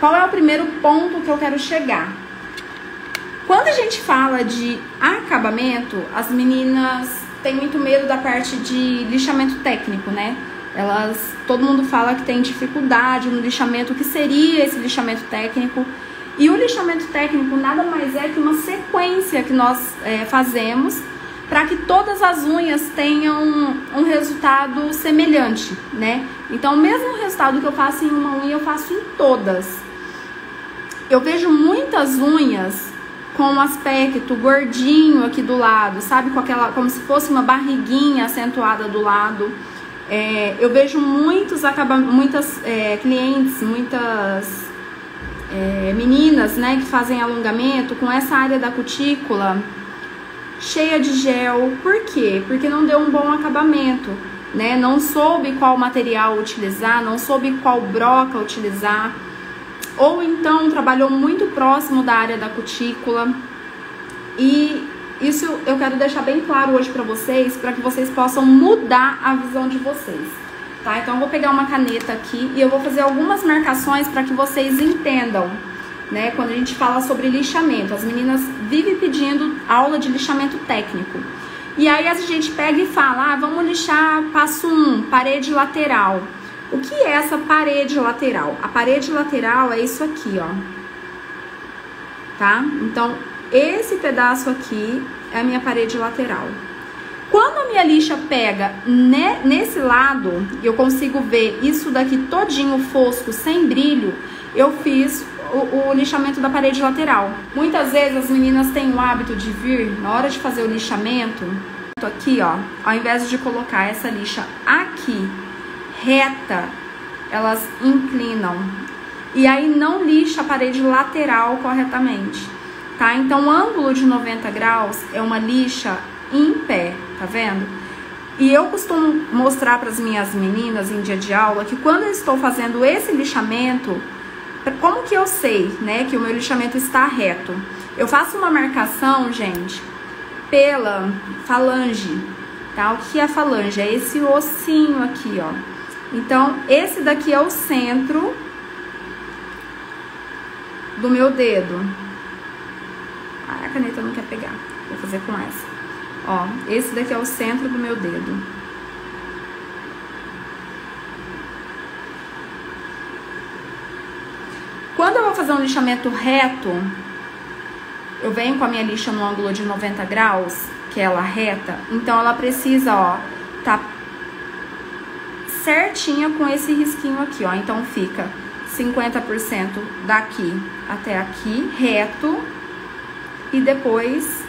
qual é o primeiro ponto que eu quero chegar? Quando a gente fala de acabamento, as meninas têm muito medo da parte de lixamento técnico, né? Todo mundo fala que tem dificuldade no lixamento. O que seria esse lixamento técnico? E o lixamento técnico nada mais é que uma sequência que nós fazemos para que todas as unhas tenham um resultado semelhante, né? Então, o mesmo resultado que eu faço em uma unha, eu faço em todas. Eu vejo muitas unhas com um aspecto gordinho aqui do lado, sabe? Como se fosse uma barriguinha acentuada do lado. Eu vejo muitas clientes, muitas meninas, né, que fazem alongamento com essa área da cutícula cheia de gel. Por quê? Porque não deu um bom acabamento, né? Não soube qual material utilizar, não soube qual broca utilizar. Ou então trabalhou muito próximo da área da cutícula. E isso eu quero deixar bem claro hoje pra vocês, para que vocês possam mudar a visão de vocês, tá? Então eu vou pegar uma caneta aqui e eu vou fazer algumas marcações para que vocês entendam, né? Quando a gente fala sobre lixamento, as meninas vivem pedindo aula de lixamento técnico. E aí a gente pega e fala, vamos lixar passo 1, parede lateral. O que é essa parede lateral? A parede lateral é isso aqui, ó. Tá? Então, esse pedaço aqui é a minha parede lateral. Quando a minha lixa pega nesse lado, eu consigo ver isso daqui todinho fosco, sem brilho, eu fiz o lixamento da parede lateral. Muitas vezes as meninas têm o hábito de vir, na hora de fazer o lixamento, aqui, ó, ao invés de colocar essa lixa aqui, reta, elas inclinam e aí não lixa a parede lateral corretamente, tá? Então o ângulo de 90 graus é uma lixa em pé, tá vendo? E eu costumo mostrar para as minhas meninas em dia de aula que quando eu estou fazendo esse lixamento, como que eu sei, né, que o meu lixamento está reto? Eu faço uma marcação, gente, pela falange, tá? O que é a falange? É esse ossinho aqui, ó. Então, esse daqui é o centro do meu dedo. A caneta não quer pegar. Vou fazer com essa. Ó, esse daqui é o centro do meu dedo. Quando eu vou fazer um lixamento reto, eu venho com a minha lixa no ângulo de 90 graus, que é ela reta. Então, ela precisa, ó, tá certinha com esse risquinho aqui, ó. Então, fica 50% daqui até aqui, reto. E depois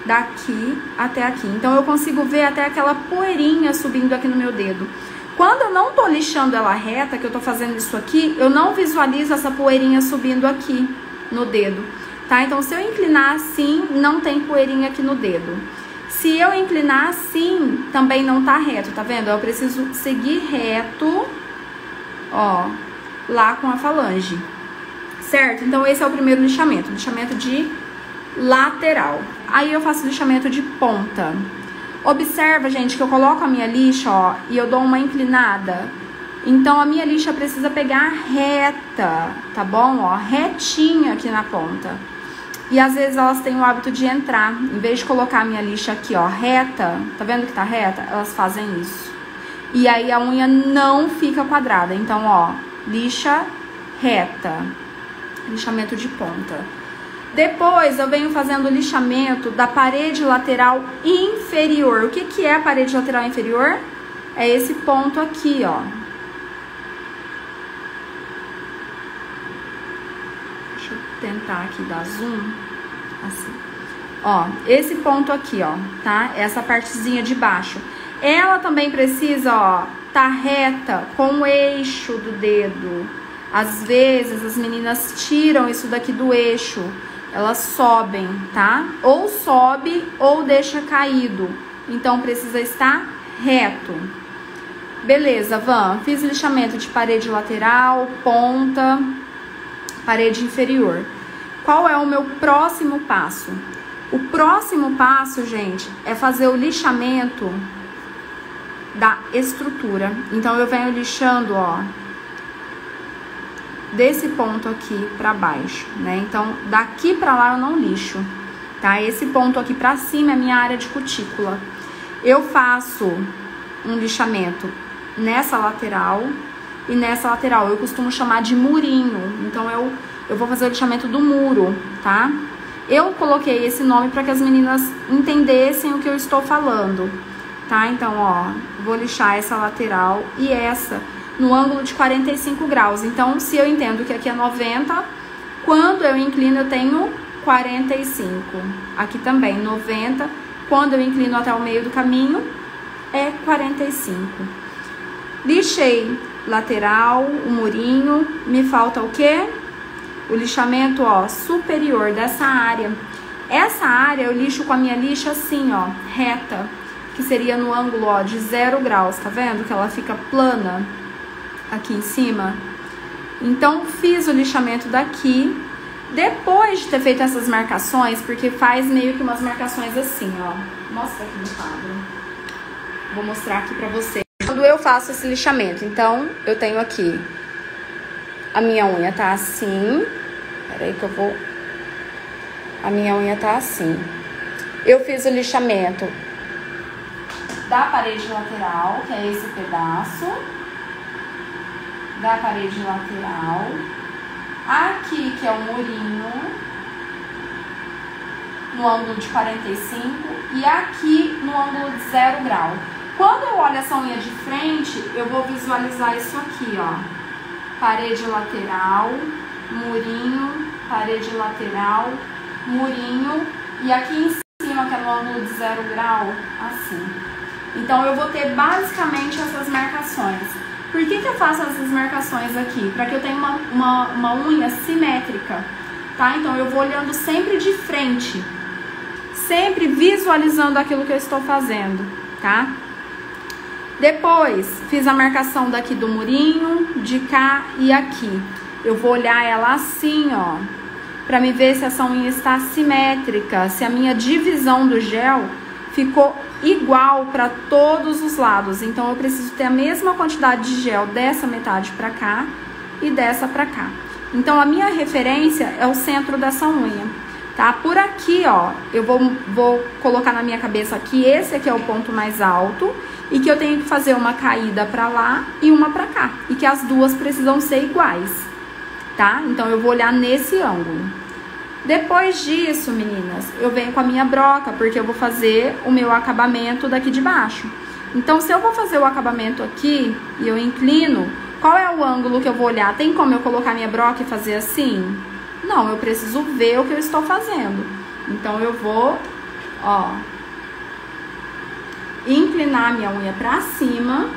daqui até aqui. Então, eu consigo ver até aquela poeirinha subindo aqui no meu dedo. Quando eu não tô lixando ela reta, que eu tô fazendo isso aqui, eu não visualizo essa poeirinha subindo aqui no dedo, tá? Então, se eu inclinar assim, não tem poeirinha aqui no dedo. Se eu inclinar assim, também não tá reto, tá vendo? Eu preciso seguir reto, ó, lá com a falange, certo? Então, esse é o primeiro lixamento, lixamento de lateral. Aí, eu faço lixamento de ponta. Observa, gente, que eu coloco a minha lixa, ó, e eu dou uma inclinada. Então, a minha lixa precisa pegar reta, tá bom? Ó, retinha aqui na ponta. E às vezes elas têm o hábito de entrar, em vez de colocar a minha lixa aqui, ó, reta, tá vendo que tá reta? Elas fazem isso. E aí a unha não fica quadrada. Então, ó, lixa reta, lixamento de ponta. Depois eu venho fazendo o lixamento da parede lateral inferior. O que que é a parede lateral inferior? É esse ponto aqui, ó. Deixa eu tentar aqui dar zoom, assim. Ó, esse ponto aqui, ó, tá? Essa partezinha de baixo. Ela também precisa, ó, tá reta com o eixo do dedo. Às vezes as meninas tiram isso daqui do eixo. Elas sobem, tá? Ou sobe ou deixa caído. Então, precisa estar reto. Beleza, Van. Fiz lixamento de parede lateral, ponta, parede inferior. Qual é o meu próximo passo? O próximo passo, gente, é fazer o lixamento da estrutura. Então, eu venho lixando, ó, desse ponto aqui pra baixo, né? Então, daqui pra lá eu não lixo, tá? Esse ponto aqui pra cima é minha área de cutícula. Eu faço um lixamento nessa lateral e nessa lateral. Eu costumo chamar de murinho. Então, eu vou fazer o lixamento do muro, tá? Eu coloquei esse nome para que as meninas entendessem o que eu estou falando, tá? Então, ó, vou lixar essa lateral e essa no ângulo de 45 graus. Então, se eu entendo que aqui é 90, quando eu inclino eu tenho 45. Aqui também, 90. Quando eu inclino até o meio do caminho, é 45. Lixei lateral, o murinho. Me falta o quê? O lixamento, ó, superior dessa área. Essa área eu lixo com a minha lixa assim, ó, reta, que seria no ângulo, ó, de 0 graus, tá vendo? Que ela fica plana aqui em cima. Então, fiz o lixamento daqui. Depois de ter feito essas marcações, porque faz meio que umas marcações assim, ó. Mostra aqui no quadro. Vou mostrar aqui pra vocês. Quando eu faço esse lixamento, então, eu tenho aqui... A minha unha tá assim. Peraí que eu vou... A minha unha tá assim. Eu fiz o lixamento da parede lateral, que é esse pedaço. Da parede lateral. Aqui, que é o murinho. No ângulo de 45. E aqui, no ângulo de 0 grau. Quando eu olho essa unha de frente, eu vou visualizar isso aqui, ó. Parede lateral, murinho, parede lateral, murinho. E aqui em cima, que é no ângulo de 0 grau, assim. Então, eu vou ter basicamente essas marcações. Por que eu faço essas marcações aqui? Para que eu tenha uma unha simétrica, tá? Então, eu vou olhando sempre de frente. Sempre visualizando aquilo que eu estou fazendo, tá? Depois, fiz a marcação daqui do murinho, de cá e aqui. Eu vou olhar ela assim, ó, pra me ver se essa unha está simétrica, se a minha divisão do gel ficou igual para todos os lados. Então, eu preciso ter a mesma quantidade de gel dessa metade pra cá e dessa pra cá. Então, a minha referência é o centro dessa unha, tá? Por aqui, ó, eu vou colocar na minha cabeça que esse aqui é o ponto mais alto e que eu tenho que fazer uma caída pra lá e uma pra cá. E que as duas precisam ser iguais, tá? Então, eu vou olhar nesse ângulo. Depois disso, meninas, eu venho com a minha broca, porque eu vou fazer o meu acabamento daqui de baixo. Então, se eu vou fazer o acabamento aqui e eu inclino, qual é o ângulo que eu vou olhar? Tem como eu colocar minha broca e fazer assim? Não, eu preciso ver o que eu estou fazendo. Então, eu vou, ó, inclinar a minha unha pra cima,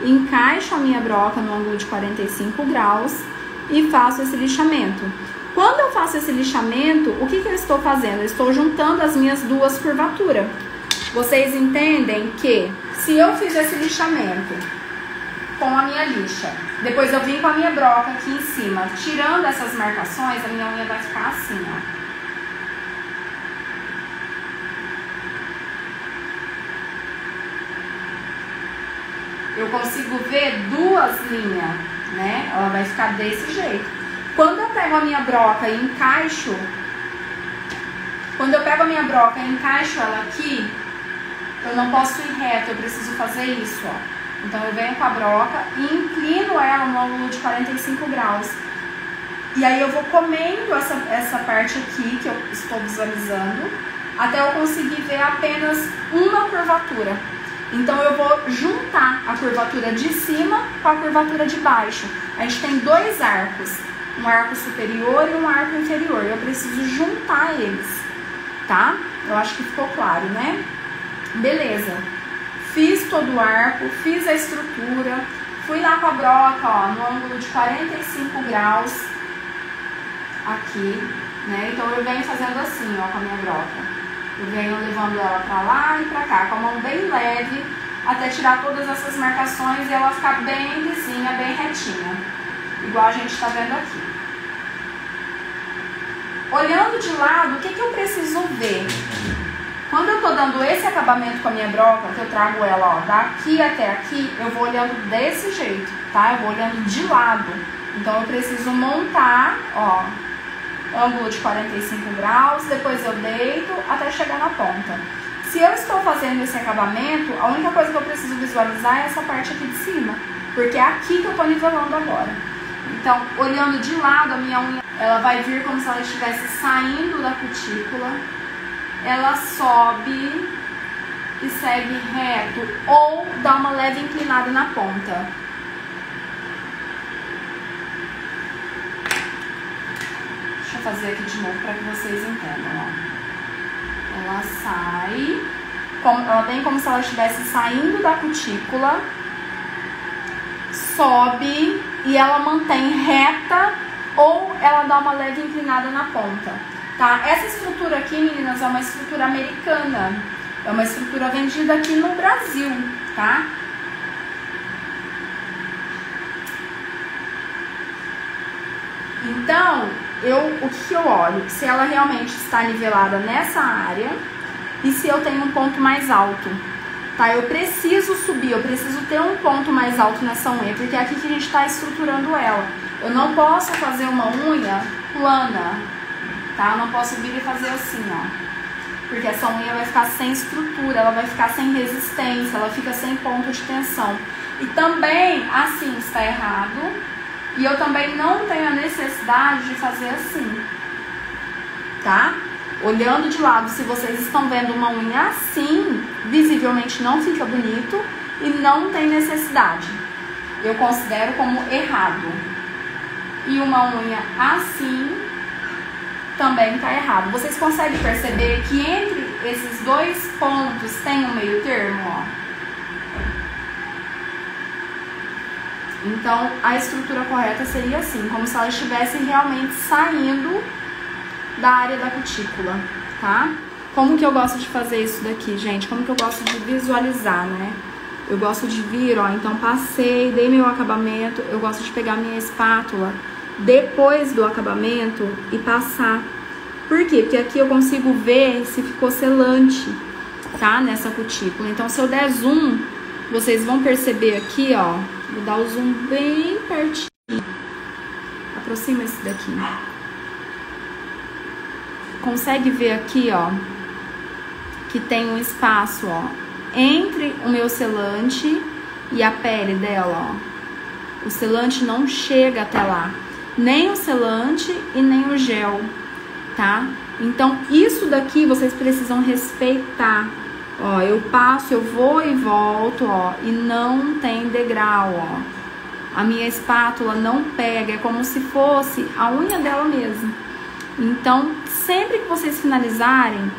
encaixo a minha broca no ângulo de 45 graus e faço esse lixamento. Quando eu faço esse lixamento, o que eu estou fazendo? Eu estou juntando as minhas duas curvaturas. Vocês entendem que se eu fiz esse lixamento com a minha lixa, depois eu vim com a minha broca aqui em cima, tirando essas marcações, a minha unha vai ficar assim, ó. Eu consigo ver duas linhas, né? Ela vai ficar desse jeito. Quando eu pego a minha broca e encaixo, ela aqui, eu não posso ir reto, eu preciso fazer isso, ó. Então, eu venho com a broca e inclino ela no ângulo de 45 graus. E aí, eu vou comendo essa parte aqui, que eu estou visualizando, até eu conseguir ver apenas uma curvatura. Então, eu vou juntar a curvatura de cima com a curvatura de baixo. A gente tem dois arcos, um arco superior e um arco inferior. Eu preciso juntar eles, tá? Eu acho que ficou claro, né? Beleza. Fiz todo o arco, fiz a estrutura, fui lá com a broca, ó, no ângulo de 45 graus, aqui, né? Então, eu venho fazendo assim, ó, com a minha broca. Eu venho levando ela pra lá e pra cá, com a mão bem leve, até tirar todas essas marcações e ela ficar bem lisinha, bem retinha. Igual a gente tá vendo aqui. Olhando de lado, o que eu preciso ver? Quando eu tô dando esse acabamento com a minha broca, que eu trago ela, ó, daqui até aqui, eu vou olhando desse jeito, tá? Eu vou olhando de lado. Então eu preciso montar, ó, ângulo de 45 graus, depois eu deito até chegar na ponta. Se eu estou fazendo esse acabamento, a única coisa que eu preciso visualizar é essa parte aqui de cima, porque é aqui que eu estou nivelando agora. Então, olhando de lado, a minha unha, ela vai vir como se ela estivesse saindo da cutícula, ela sobe e segue reto, ou dá uma leve inclinada na ponta. Deixa eu fazer aqui de novo para que vocês entendam, ó. Ela sai, ela vem como se ela estivesse saindo da cutícula, sobe e ela mantém reta ou ela dá uma leve inclinada na ponta, tá? Essa estrutura aqui, meninas, é uma estrutura americana, é uma estrutura vendida aqui no Brasil, tá? Então, o que eu olho? Se ela realmente está nivelada nessa área e se eu tenho um ponto mais alto, tá? Eu preciso subir, eu preciso ter um ponto mais alto nessa unha, porque é aqui que a gente está estruturando ela. Eu não posso fazer uma unha plana, tá? Eu não posso vir e fazer assim, ó, porque essa unha vai ficar sem estrutura, ela vai ficar sem resistência, ela fica sem ponto de tensão. E também, assim, está errado. E eu também não tenho a necessidade de fazer assim, tá? Olhando de lado, se vocês estão vendo uma unha assim, visivelmente não fica bonito e não tem necessidade. Eu considero como errado. E uma unha assim também tá errado. Vocês conseguem perceber que entre esses dois pontos tem um meio termo, ó? Então, a estrutura correta seria assim, como se ela estivesse realmente saindo da área da cutícula, tá? Como que eu gosto de fazer isso daqui, gente? Como que eu gosto de visualizar, né? Eu gosto de vir, ó, então passei, dei meu acabamento, eu gosto de pegar minha espátula depois do acabamento e passar. Por quê? Porque aqui eu consigo ver se ficou selante, tá? Nessa cutícula. Então, se eu der zoom, vocês vão perceber aqui, ó. Vou dar o zoom bem pertinho. Aproxima esse daqui. Consegue ver aqui, ó, que tem um espaço, ó, entre o meu selante e a pele dela, ó. O selante não chega até lá. Nem o selante e nem o gel, tá? Então, isso daqui vocês precisam respeitar. Ó, eu passo, eu vou e volto, ó, e não tem degrau, ó. A minha espátula não pega, é como se fosse a unha dela mesmo. Então, sempre que vocês finalizarem,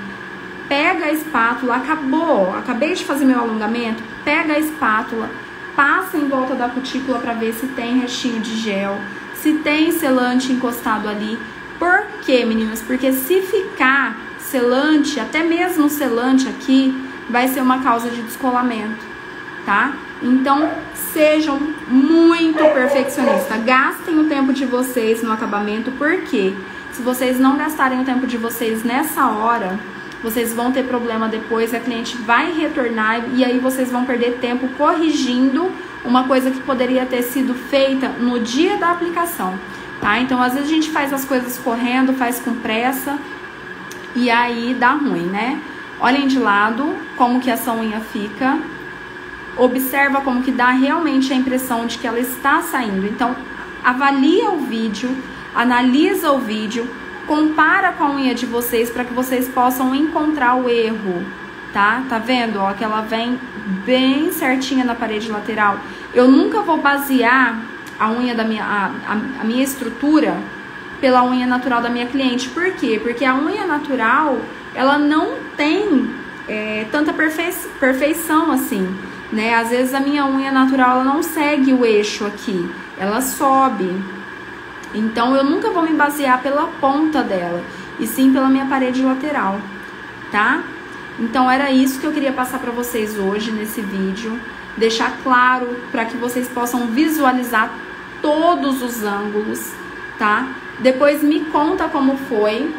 pega a espátula, acabei de fazer meu alongamento, pega a espátula, passa em volta da cutícula para ver se tem restinho de gel, se tem selante encostado ali. Por quê, meninas? Porque se ficar selante, até mesmo selante aqui, vai ser uma causa de descolamento, tá? Então, sejam muito perfeccionistas. Gastem o tempo de vocês no acabamento, porque se vocês não gastarem o tempo de vocês nessa hora, vocês vão ter problema depois, a cliente vai retornar e aí vocês vão perder tempo corrigindo uma coisa que poderia ter sido feita no dia da aplicação, tá? Então, às vezes a gente faz as coisas correndo, faz com pressa e aí dá ruim, né? Olhem de lado como que essa unha fica. Observa como que dá realmente a impressão de que ela está saindo. Então, avalia o vídeo, analisa o vídeo, compara com a unha de vocês para que vocês possam encontrar o erro, tá? Tá vendo, ó, que ela vem bem certinha na parede lateral. Eu nunca vou basear a unha da a minha estrutura pela unha natural da minha cliente. Por quê? Porque a unha natural, ela não tem tanta perfeição assim, né? Às vezes a minha unha natural, ela não segue o eixo aqui, ela sobe. Então, eu nunca vou me basear pela ponta dela, e sim pela minha parede lateral, tá? Então, era isso que eu queria passar pra vocês hoje nesse vídeo. Deixar claro para que vocês possam visualizar todos os ângulos, tá? Depois me conta como foi.